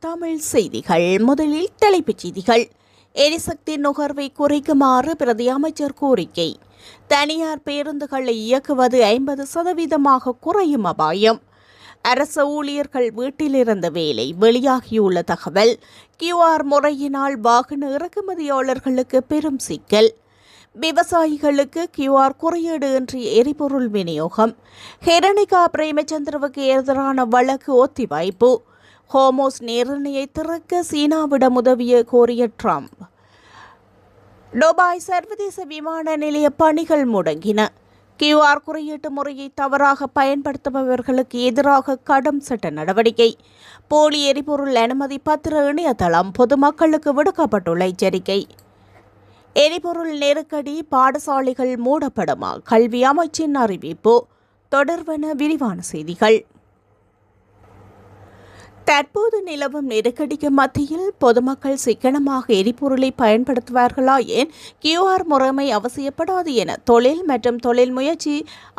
தமிழ் செய்திகள். முதலில் தலைப்புச் செய்திகள். எரிசக்தி நுகர்வை குறைக்குமாறு பிரதி அமைச்சர் கோரிக்கை. தனியார் பேருந்துகளை இயக்குவது 50% குறையும் அபாயம். அரசு ஊழியர்கள் வீட்டிலிருந்த வேலை வெளியாகியுள்ள தகவல். QR முறையினால் வாகன இறக்குமதியாளர்களுக்கு பெரும் சிக்கல். விவசாயிகளுக்கு QR குறியீடு இன்றி எரிபொருள் விநியோகம். ஹெரணிகா பிரேமச்சந்திரவுக்கு எதிரான வழக்கு ஒத்திவைப்பு. ஹோமோஸ் நீரிணையை திறக்க சீனாவிடம் உதவிய கோரிய ட்ரம்ப். துபாய் சர்வதேச விமான நிலைய பணிகள் முடங்கின. QR குறியீட்டு முறையை தவறாக பயன்படுத்துபவர்களுக்கு எதிராக கடும் சட்ட நடவடிக்கை. போலி எரிபொருள் அனுமதி பத்திர இணையதளம் பொதுமக்களுக்கு விடுக்கப்பட்டுள்ள எச்சரிக்கை. எரிபொருள் நெருக்கடி, பாடசாலைகள் மூடப்படுமா? கல்வி அமைச்சின் அறிவிப்பு. தொடர்பான விரிவான செய்திகள். தற்போது நிலவும் நெருக்கடிக்கு மத்தியில் பொதுமக்கள் சிக்கனமாக எரிபொருளை பயன்படுத்துவார்களா என் QR முறைமை அவசியப்படாது என தொழில் மற்றும் தொழில் முயற்சி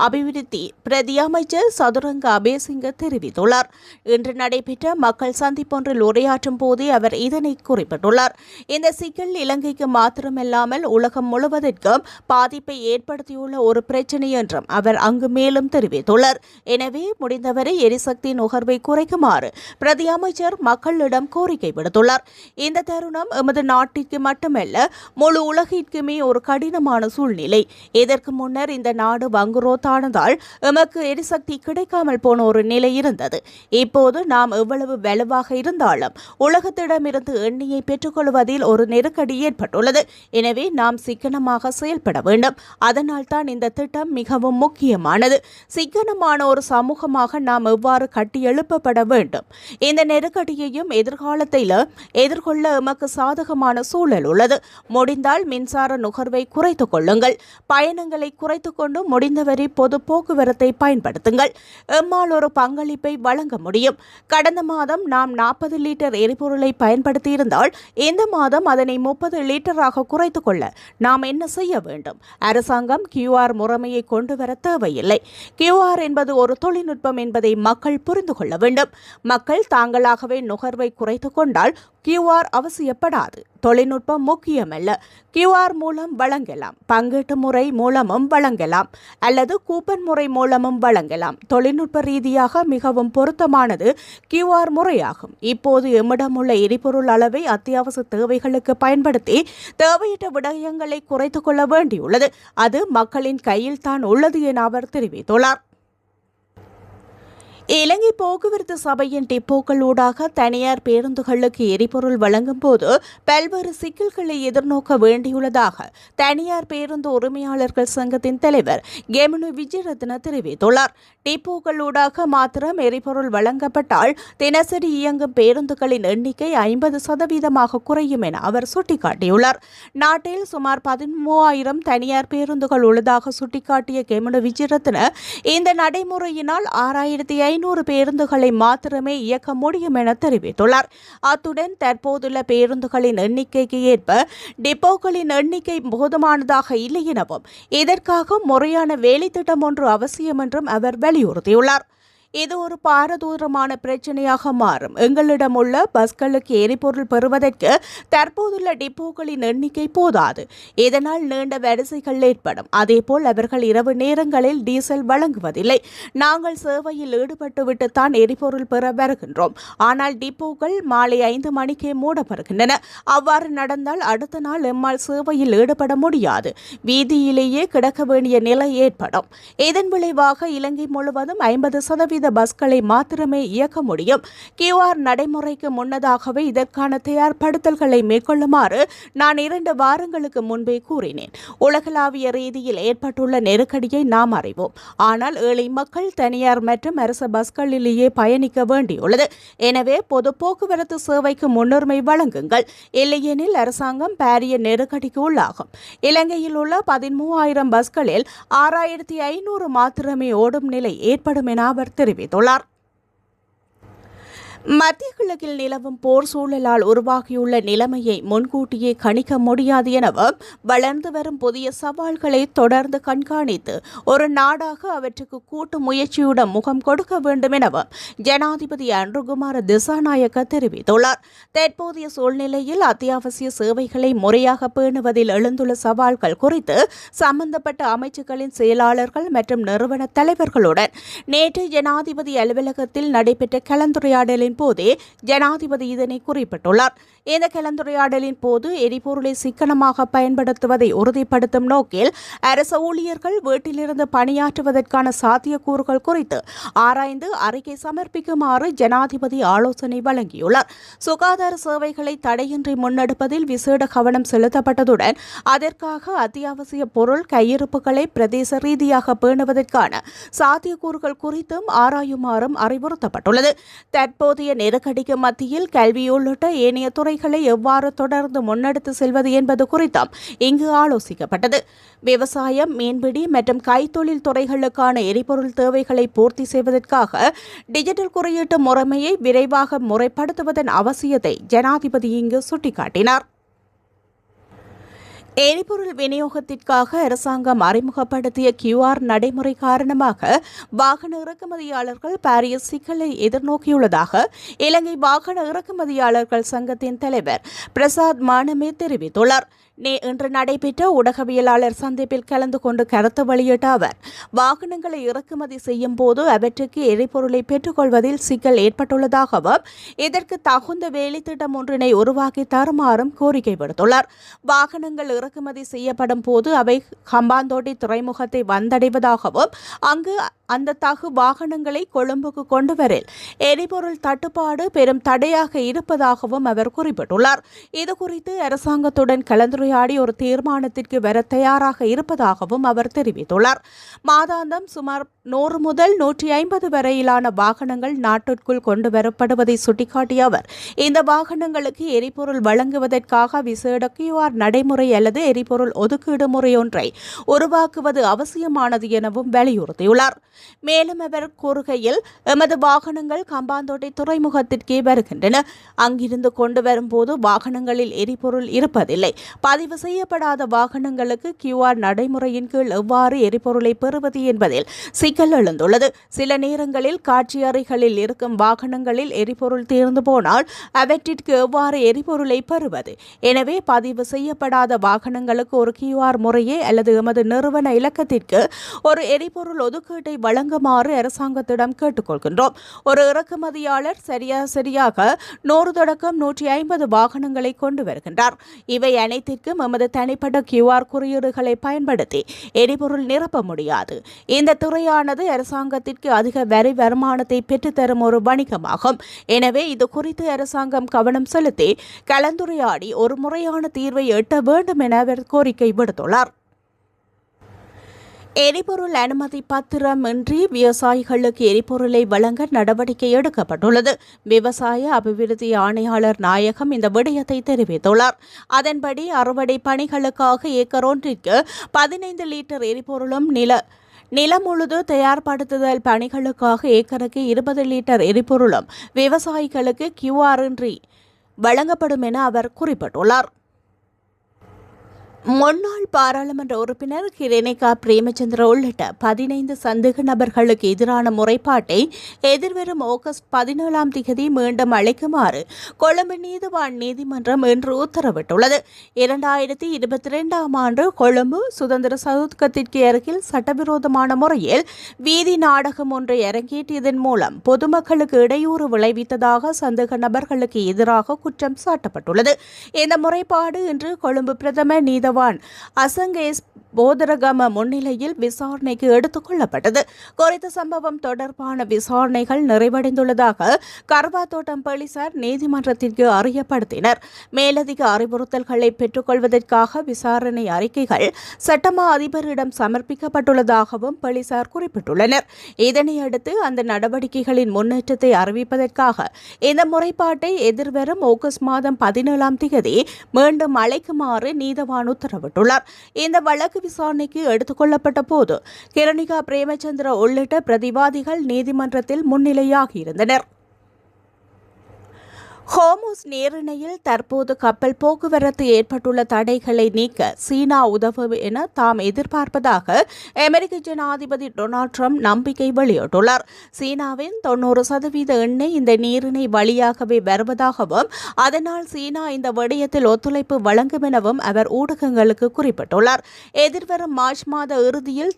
அபிவிருத்தி பிரதி அமைச்சர் சதுரங்க அபேசிங்க தெரிவித்துள்ளார். இன்று நடைபெற்ற மக்கள் சந்திப்பொன்றில் உரையாற்றும் போதே அவர் இதனை குறிப்பிட்டுள்ளார். இந்த சிக்கல் இலங்கைக்கு மாத்திரமல்லாமல் உலகம் முழுவதற்கும் பாதிப்பை ஏற்படுத்தியுள்ள ஒரு பிரச்சினை என்றும் அவர் அங்கு மேலும் தெரிவித்துள்ளார். எனவே முடிந்தவரை எரிசக்தி நுகர்வை குறைக்குமாறு பிரதி அமைச்சர் மக்களிடம் கோரிக்கை விடுத்துள்ளார். இந்த தருணம் எமது நாட்டிற்கு மட்டுமல்ல, முழு உலகிற்குமே ஒரு கடினமான சூழ்நிலை. இதற்கு முன்னர் இந்த நாடு வங்குரோத்தானதால் எமக்கு எரிசக்தி கிடைக்காமல் போன ஒரு நிலை இருந்தது. இப்போது நாம் எவ்வளவு வலுவாக இருந்தாலும் உலகத்திடமிருந்து எண்ணெயை பெற்றுக்கொள்வதில் ஒரு நெருக்கடி ஏற்பட்டுள்ளது. எனவே நாம் சிக்கனமாக செயல்பட வேண்டும். அதனால் தான் இந்த திட்டம் மிகவும் முக்கியமானது. சிக்கனமான ஒரு சமூகமாக நாம் எவ்வாறு கட்டியெழுப்பப்பட வேண்டும். இந்த நெருக்கடியையும் எதிர்காலத்தில் எதிர்கொள்ள எமக்கு சாதகமான சூழல் உள்ளது. முடிந்தால் மின்சார நுகர்வை குறைத்துக் கொள்ளுங்கள். பயணங்களை குறைத்துக் கொண்டு முடிந்தவரை பொது போக்குவரத்தை பயன்படுத்துங்கள். எம்மால் ஒரு பங்களிப்பை வழங்க முடியும். கடந்த மாதம் நாம் 40 லிட்டர் எரிபொருளை பயன்படுத்தியிருந்தால் இந்த மாதம் அதனை 30 லிட்டராக குறைத்துக் கொள்ள நாம் என்ன செய்ய வேண்டும்? அரசாங்கம் QR முறைமையை கொண்டு வர தேவையில்லை. QR என்பது ஒரு தொழில்நுட்பம் என்பதை மக்கள் புரிந்து கொள்ள வேண்டும். மக்கள் தாங்களாகவே நுகர்வை குறைத்துக் கொண்டால் QR அவசியப்படாது. தொழில்நுட்பம் முக்கியமல்ல. QR மூலம் வழங்கலாம், பங்கீட்டு முறை மூலமும் வழங்கலாம், அல்லது கூப்பன் முறை மூலமும் வழங்கலாம். தொழில்நுட்ப ரீதியாக மிகவும் பொருத்தமானது QR முறையாகும். இப்போது எம்மிடமுள்ள எரிபொருள் அளவை அத்தியாவசிய தேவைகளுக்கு பயன்படுத்தி தேவையற்ற விடயங்களை குறைத்துக் கொள்ள வேண்டியுள்ளது. அது மக்களின் கையில் தான் உள்ளது என அவர் தெரிவித்துள்ளார். இலங்கை போக்குவரத்து சபையின் டிப்போக்கள் ஊடாக தனியார் பேருந்துகளுக்கு எரிபொருள் வழங்கும் போது பல்வேறு சிக்கல்களை எதிர்நோக்க வேண்டியுள்ளதாக தனியார் பேருந்து உரிமையாளர்கள் சங்கத்தின் தலைவர் கெமனு விஜயரத்ன தெரிவித்துள்ளார். டிப்போக்கள் ஊடாக மாத்திரம் எரிபொருள் வழங்கப்பட்டால் தினசரி இயங்கும் பேருந்துகளின் எண்ணிக்கை 50% குறையும் என அவர் சுட்டிக்காட்டியுள்ளார். நாட்டில் சுமார் 13,000 தனியார் பேருந்துகள் உள்ளதாக சுட்டிக்காட்டிய கெமனு விஜயரத்ன இந்த நடைமுறையினால் 6,500 பேருந்துகளை மாத்திரமே இயக்க முடியும் என தெரிவித்துள்ளார். அத்துடன் தற்போதுள்ள பேருந்துகளின் எண்ணிக்கைக்கு ஏற்ப டிப்போக்களின் எண்ணிக்கை போதுமானதாக இல்லை எனவும் இதற்காக முறையான வேலை திட்டம் ஒன்று அவசியம் என்றும் அவர் வலியுறுத்தியுள்ளார். இது ஒரு பாரதூரமான பிரச்சனையாக மாறும். எங்களிடம் உள்ள பஸ்களுக்கு எரிபொருள் பெறுவதற்கு தற்போதுள்ள டிப்போக்களின் எண்ணிக்கை போதாது. இதனால் நீண்ட வரிசைகள் ஏற்படும். அதேபோல் அவர்கள் இரவு நேரங்களில் டீசல் வழங்குவதில்லை. நாங்கள் சேவையில் ஈடுபட்டுவிட்டுத்தான் எரிபொருள் பெற வருகின்றோம். ஆனால் டிப்போக்கள் மாலை 5 மணிக்கே மூடப்படுகின்றன. அவ்வாறு நடந்தால் அடுத்த நாள் எம்மால் சேவையில் ஈடுபட முடியாது. வீதியிலேயே கிடக்க வேண்டிய நிலை ஏற்படும். இதன் விளைவாக இலங்கை முழுவதும் 50% பஸ்களை மாத்திரமே இயக்க முடியும். QR நடைமுறைக்கு முன்னதாகவே இதற்கான தயார்படுத்தல்களை மேற்கொள்ளுமாறு நான் 2 வாரங்களுக்கு முன்பே கூறினேன். உலகளாவிய ரீதியில் ஏற்பட்டுள்ள நெருக்கடியை நாம் அறிவோம். ஆனால் ஏழை மக்கள் தனியார் மற்றும் அரசு பஸ்களிலேயே பயணிக்க வேண்டியுள்ளது. எனவே பொது போக்குவரத்து சேவைக்கு முன்னுரிமை வழங்குங்கள். இல்லையெனில் அரசாங்கம் பாரிய நெருக்கடிக்கு உள்ளாகும். இலங்கையில் உள்ள 13,000 பஸ்களில் 6,500 மாத்திரமே ஓடும் நிலை ஏற்படும் என அவர் தெரிவித்துள்ளார். மத்திய கிழக்கில் நிலவும் போர் சூழலால் உருவாகியுள்ள நிலைமையை முன்கூட்டியே கணிக்க முடியாது எனவும் வளர்ந்து வரும் புதிய சவால்களை தொடர்ந்து கண்காணித்து ஒரு நாடாக அவற்றுக்கு கூட்டு முயற்சியுடன் முகம் கொடுக்க வேண்டும் எனவும் ஜனாதிபதி அன்ருகுமார திசாநாயக்க தெரிவித்துள்ளார். தற்போதைய சூழ்நிலையில் அத்தியாவசிய சேவைகளை முறையாக பேணுவதில் எழுந்துள்ள சவால்கள் குறித்து சம்பந்தப்பட்ட அமைச்சுக்களின் செயலாளர்கள் மற்றும் நிறுவன தலைவர்களுடன் நேற்று ஜனாதிபதி அலுவலகத்தில் நடைபெற்ற கலந்துரையாடலின் போதே ஜனாதிபதி இதனை குறிப்பிட்டுள்ளார். இந்த கலந்துரையாடலின் போது எரிபொருளை சிக்கனமாக பயன்படுத்துவதை உறுதிப்படுத்தும் நோக்கில் அரசு ஊழியர்கள் வீட்டிலிருந்து பணியாற்றுவதற்கான சாத்தியக்கூறுகள் குறித்து ஆராய்ந்து அறிக்கை சமர்ப்பிக்குமாறு ஜனாதிபதி ஆலோசனை வழங்கியுள்ளார். சுகாதார சேவைகளை தடையின்றி முன்னெடுப்பதில் விசேட கவனம் செலுத்தப்பட்டதுடன் அதற்காக அத்தியாவசிய பொருள் கையிருப்புகளை பிரதேச ரீதியாக பேணுவதற்கான சாத்தியக்கூறுகள் குறித்தும் ஆராயுமாறும் அறிவுறுத்தப்பட்டுள்ளது. தற்போதைய நெருக்கடிக்கு மத்தியில் கல்வி உள்ளிட்ட ஏனைய துறைகளை எவ்வாறு தொடர்ந்து முன்னெடுத்து செல்வது என்பது குறித்தும் இங்கு ஆலோசிக்கப்பட்டது. விவசாயம், மீன்பிடி மற்றும் கைத்தொழில் துறைகளுக்கான எரிபொருள் தேவைகளை பூர்த்தி செய்வதற்காக டிஜிட்டல் குறியீட்டு முறைமையை விரைவாக முறைப்படுத்துவதன் அவசியத்தை ஜனாதிபதி இங்கு சுட்டிக்காட்டினார். எரிபொருள் விநியோகத்திற்காக அரசாங்கம் அறிமுகப்படுத்திய QR நடைமுறை காரணமாக வாகன இறக்குமதியாளர்கள் பாரிய சிக்கலை எதிர்நோக்கியுள்ளதாக இலங்கை வாகன இறக்குமதியாளர்கள் சங்கத்தின் தலைவர் பிரசாத் மானமே தெரிவித்துள்ளார். இன்று நடைபெற்ற ஊடகவியலாளர் சந்திப்பில் கலந்து கொண்டு கருத்து வெளியிட்ட அவர், வாகனங்களை இறக்குமதி செய்யும் போது அவற்றுக்கு எரிபொருளை பெற்றுக்கொள்வதில் சிக்கல் ஏற்பட்டுள்ளதாகவும் இதற்கு தகுந்த வேலைத்திட்டம் ஒன்றினை உருவாக்கி தருமாறும் கோரிக்கை விடுத்துள்ளார். வாகனங்கள் இறக்குமதி செய்யப்படும் போது அவை ஹம்பாந்தோட்டை துறைமுகத்தை வந்தடைவதாகவும் அங்கு அந்த தகு வாகனங்களை கொழும்புக்கு கொண்டுவரில் எரிபொருள் தட்டுப்பாடு பெரும் தடையாக இருப்பதாகவும் அவர் குறிப்பிட்டுள்ளார். இதுகுறித்து அரசாங்கத்துடன் கலந்துரையாடி ஒரு தீர்மானத்திற்கு வர தயாராக இருப்பதாகவும் அவர் தெரிவித்துள்ளார். மாதாந்தம் சுமார் 100 முதல் 150 வரையிலான வாகனங்கள் நாட்டிற்குள் கொண்டு வரப்படுவதை சுட்டிக்காட்டிய அவர், இந்த வாகனங்களுக்கு எரிபொருள் வழங்குவதற்காக விசேட QR நடைமுறை அல்லது எரிபொருள் ஒதுக்கீடு முறை ஒன்றை உருவாக்குவது அவசியமானது எனவும் வலியுறுத்தியுள்ளார். மேலும் அவர் கூறுகையில், எமது வாகனங்கள் கம்பாந்தோட்டை துறைமுகத்திற்கே வருகின்றன. அங்கிருந்து கொண்டு வரும்போது வாகனங்களில் எரிபொருள் இருப்பதில்லை. பதிவு செய்யப்படாத வாகனங்களுக்கு QR நடைமுறையின் கீழ் எவ்வாறு எரிபொருளை பெறுவது என்பதில் சிக்கல் எழுந்துள்ளது. சில நேரங்களில் காட்சி அறைகளில் இருக்கும் வாகனங்களில் எரிபொருள் தீர்ந்து போனால் அவற்றிற்கு எவ்வாறு எரிபொருளை பெறுவது? எனவே பதிவு செய்யப்படாத வாகனங்களுக்கு ஒரு QR முறையே அல்லது எமது நிறுவன இலக்கத்திற்கு ஒரு எரிபொருள் ஒதுக்கீட்டை வழங்குமாறு அரசாங்கத்திடம் கேட்டுக்கொள்கின்றோம். ஒரு இறக்குமதியாளர் சரியாக 100 தொடக்கம் 150 வாகனங்களை கொண்டு வருகின்றார். இவை அனைத்திற்கும் எமது தனிப்பட்ட QR குறியீடுகளை பயன்படுத்தி எரிபொருள் நிரப்ப முடியாது. இந்த துறையானது அரசாங்கத்திற்கு அதிக வரி வருமானத்தை பெற்றுத்தரும் ஒரு வணிகமாகும். எனவே இது குறித்து அரசாங்கம் கவனம் செலுத்தி கலந்துரையாடி ஒரு முறையான தீர்வை எட்ட வேண்டும் என அவர் கோரிக்கை விடுத்துள்ளார். எரிபொருள் அனுமதி பத்திரமின்றி விவசாயிகளுக்கு எரிபொருளை வழங்க நடவடிக்கை எடுக்கப்பட்டுள்ளது. விவசாய அபிவிருத்தி ஆணையாளர் நாயகம் இந்த விடயத்தை தெரிவித்துள்ளார். அதன்படி அறுவடை பணிகளுக்காக ஏக்கர் ஒன்றிற்கு 15 லிட்டர் எரிபொருளும் நிலம் முழுது தயார்படுத்துதல் பணிகளுக்காக ஏக்கருக்கு 20 லிட்டர் எரிபொருளும் விவசாயிகளுக்கு QR இன்றி வழங்கப்படும் என அவர் குறிப்பிட்டுள்ளார். முன்னாள் பாராளுமன்ற உறுப்பினர் கிரேனிகா பிரேமச்சந்திர உள்ளிட்ட 15 சந்தேக நபர்களுக்கு எதிரான முறைப்பாட்டை எதிர்வரும் ஆகஸ்ட் 17ஆம் தேதி மீண்டும் அளிக்குமாறு கொழும்பு நீதிவான் நீதிமன்றம் இன்று உத்தரவிட்டுள்ளது. 2022ஆம் ஆண்டு கொழும்பு சுதந்திர சதுக்கத்திற்கு அருகில் சட்டவிரோதமான முறையில் வீதி நாடகம் ஒன்றை அரங்கேற்றியதன் மூலம் பொதுமக்களுக்கு இடையூறு விளைவித்ததாக சந்தேக நபர்களுக்கு எதிராக குற்றம் சாட்டப்பட்டுள்ளது. இந்த முறைப்பாடு இன்று கொழும்பு பிரதம நீதிவான் அசங்கேஸ் போதரகம முன்னிலையில் விசாரணைக்கு எடுத்துக் கொள்ளப்பட்டது. குறித்த சம்பவம் தொடர்பான விசாரணைகள் நிறைவடைந்துள்ளதாக கர்வாத்தோட்டம் போலீசார் நீதிமன்றத்திற்கு அறியப்படுத்தினர். மேலதிக அறிவுறுத்தல்களை பெற்றுக்கொள்வதற்காக விசாரணை அறிக்கைகள் சட்டமா அதிபரிடம் சமர்ப்பிக்கப்பட்டுள்ளதாகவும் போலீசார் குறிப்பிட்டுள்ளனர். இதனையடுத்து அந்த நடவடிக்கைகளின் முன்னேற்றத்தை அறிவிப்பதற்காக இந்த முறைப்பாட்டை எதிர்வரும் ஆகஸ்ட் மாதம் 17ஆம் தேதி மீண்டும் அழைக்குமாறு நீதிவான் உத்தரவிட்டுள்ளார். இந்த வழக்கு விசாரணைக்கு எடுத்துக் கொள்ளப்பட்ட போது கிரணிகா பிரேமச்சந்திர உள்ளிட்ட பிரதிவாதிகள் நீதிமன்றத்தில் முன்னிலையாகியிருந்தனர். ஹோர்முஸ் நீரிணையில் தற்போது கப்பல் போக்குவரத்து ஏற்பட்டுள்ள தடைகளை நீக்க சீனா உதவும் என தாம் எதிர்பார்ப்பதாக அமெரிக்க ஜனாதிபதி டொனால்ட் ட்ரம்ப் நம்பிக்கை வெளியிட்டுள்ளார். சீனாவின் 90% எண்ணெய் இந்த நீரிணை வழியாகவே வருவதாகவும் அதனால் சீனா இந்த விடயத்தில் ஒத்துழைப்பு வழங்கும் எனவும் அவர் ஊடகங்களுக்கு குறிப்பிட்டுள்ளார். எதிர்வரும் மார்ச் மாத இறுதியில்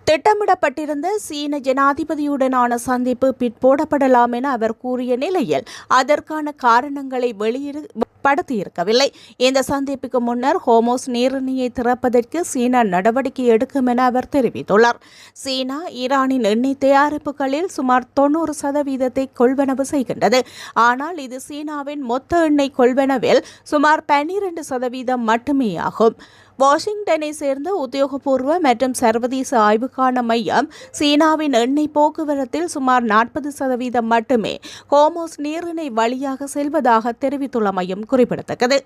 திட்டமிடப்பட்டிருந்த சீன ஜனாதிபதியுடனான சந்திப்பு பிற்போடப்படலாம் என அவர் கூறிய நிலையில் அதற்கான காரணங்களை வெளிப்படுத்தியிருக்கவில்லை. இந்த சந்திப்புக்கு முன்னர் ஹோர்முஸ் நீரிணையை திறப்பதற்கு சீனா நடவடிக்கை எடுக்கும் என அவர் தெரிவித்துள்ளார். சீனா ஈரானின் எண்ணெய் தயாரிப்புகளில் சுமார் 90% கொள்வனவு செய்கின்றது. ஆனால் இது சீனாவின் மொத்த எண்ணெய் கொள்வனவில் சுமார் 12% மட்டுமே ஆகும். வாஷிங்டனை சேர்ந்த உத்தியோகபூர்வ மற்றும் சர்வதேச ஆய்வுக்கான மையம் சீனாவின் எண்ணெய் போக்குவரத்தில் சுமார் 40% மட்டுமே ஹோர்முஸ் நீரிணை வழியாக செல்வதாக தெரிவித்துள்ளமையும் குறிப்பிடத்தக்கது.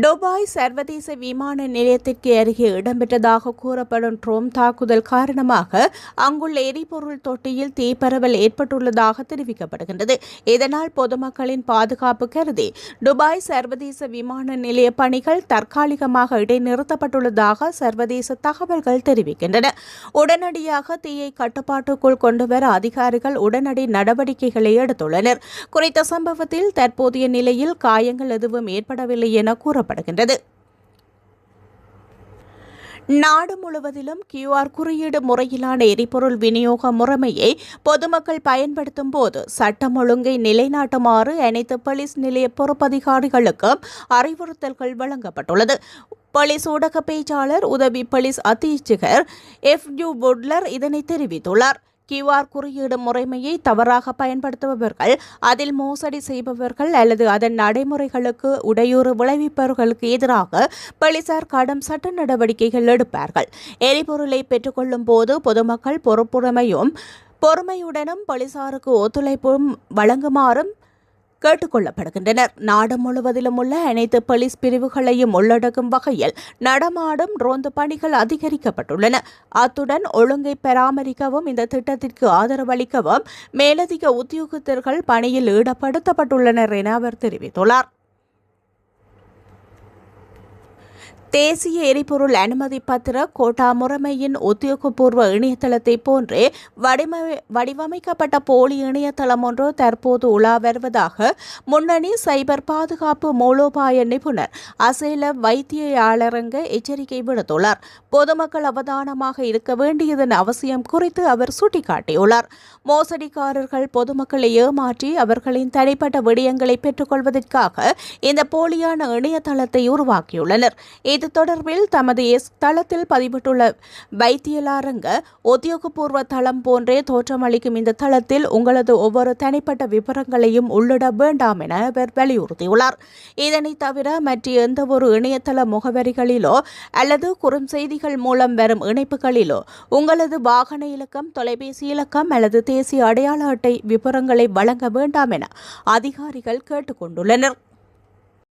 துபாய் சர்வதேச விமான நிலையத்திற்கு அருகே இடம்பெற்றதாக கூறப்படும் ட்ரோன் தாக்குதல் காரணமாக அங்குள்ள எரிபொருள் தொட்டியில் தீப்பரவல் ஏற்பட்டுள்ளதாக தெரிவிக்கப்படுகின்றது. இதனால் பொதுமக்களின் பாதுகாப்பு கருதி துபாய் சர்வதேச விமான நிலைய பணிகள் தற்காலிகமாக இடைநிறுத்தப்பட்டுள்ளதாக சர்வதேச தகவல்கள் தெரிவிக்கின்றன. உடனடியாக தீயை கட்டுப்பாட்டுக்குள் கொண்டுவர அதிகாரிகள் உடனடி நடவடிக்கைகளை எடுத்துள்ளனர். குறித்த சம்பவத்தில் தற்போதைய நிலையில் காயங்கள் எதுவும் ஏற்படவில்லை என கூறப்படுகின்றது. நாடு முழுவதிலும் QR குறியீடு முறையிலான எரிபொருள் விநியோக முறைமையை பொதுமக்கள் பயன்படுத்தும் போது சட்டம் ஒழுங்கை நிலைநாட்டுமாறு அனைத்து போலீஸ் நிலைய பொறுப்பதிகாரிகளுக்கும் அறிவுறுத்தல்கள் வழங்கப்பட்டுள்ளது. போலீஸ் ஊடக பேச்சாளர் உதவி போலீஸ் அத்தீட்சகர் FU புட்லர் இதனை தெரிவித்துள்ளார். QR குறியீடு முறைமையை தவறாக பயன்படுத்துபவர்கள், அதில் மோசடி செய்பவர்கள் அல்லது அதன் நடைமுறைகளுக்கு இடையூறு விளைவிப்பவர்களுக்கு எதிராக போலீசார் கடும் சட்ட நடவடிக்கைகள் எடுப்பார்கள். எரிபொருளை பெற்றுக்கொள்ளும் போது பொதுமக்கள் பொறுமையுடனும் போலீசாருக்கு ஒத்துழைப்பும் வழங்குமாறும் கேட்டுக்கொள்ளப்படுகின்றனர். நாடு முழுவதிலும் உள்ள அனைத்து போலீஸ் பிரிவுகளையும் உள்ளடக்கும் வகையில் நடமாடும் ரோந்து பணிகள் அதிகரிக்கப்பட்டுள்ளன. அத்துடன் ஒழுங்கை பராமரிக்கவும் இந்த திட்டத்திற்கு ஆதரவளிக்கவும் மேலதிக உத்தியோகத்தர்கள் பணியில் ஈடுபடுத்தப்பட்டுள்ளனர் என அவர் தெரிவித்துள்ளார். தேசிய எரிபொருள் அனுமதி பத்திர கோட்டா முறைமையின் உத்தியோகபூர்வ இணையதளத்தை போன்றே வடிவமைக்கப்பட்ட போலி இணையதளம் ஒன்று தற்போது உலா வருவதாக முன்னணி சைபர் பாதுகாப்பு மூலோபாய நிபுணர் அசேல வைத்தியாளரங்க எச்சரிக்கை விடுத்துள்ளார். பொதுமக்கள் அவதானமாக இருக்க வேண்டியதன் அவசியம் குறித்து அவர் சுட்டிக்காட்டியுள்ளார். மோசடிக்காரர்கள் பொதுமக்களை ஏமாற்றி அவர்களின் தனிப்பட்ட விடயங்களை பெற்றுக்கொள்வதற்காக இந்த போலியான இணையதளத்தை உருவாக்கியுள்ளனர். இது தொடர்பில் தமது தளத்தில் பதிவிட்டுள்ள வைத்தியலாரங்க உத்தியோகபூர்வ தளம் போன்றே தோற்றமளிக்கும் இந்த தளத்தில் உங்களது ஒவ்வொரு தனிப்பட்ட விவரங்களையும் உள்ளிட வேண்டாம் என அவர் வலியுறுத்தியுள்ளார். இதனை தவிர மற்ற எந்தவொரு இணையதள முகவரிகளிலோ அல்லது குறுஞ்செய்திகள் மூலம் வரும் இணைப்புகளிலோ உங்களது வாகன இலக்கம், தொலைபேசி இலக்கம் அல்லது தேசிய அடையாள அட்டை விவரங்களை வழங்க வேண்டாம் என அதிகாரிகள் கேட்டுக் கொண்டுள்ளனர்.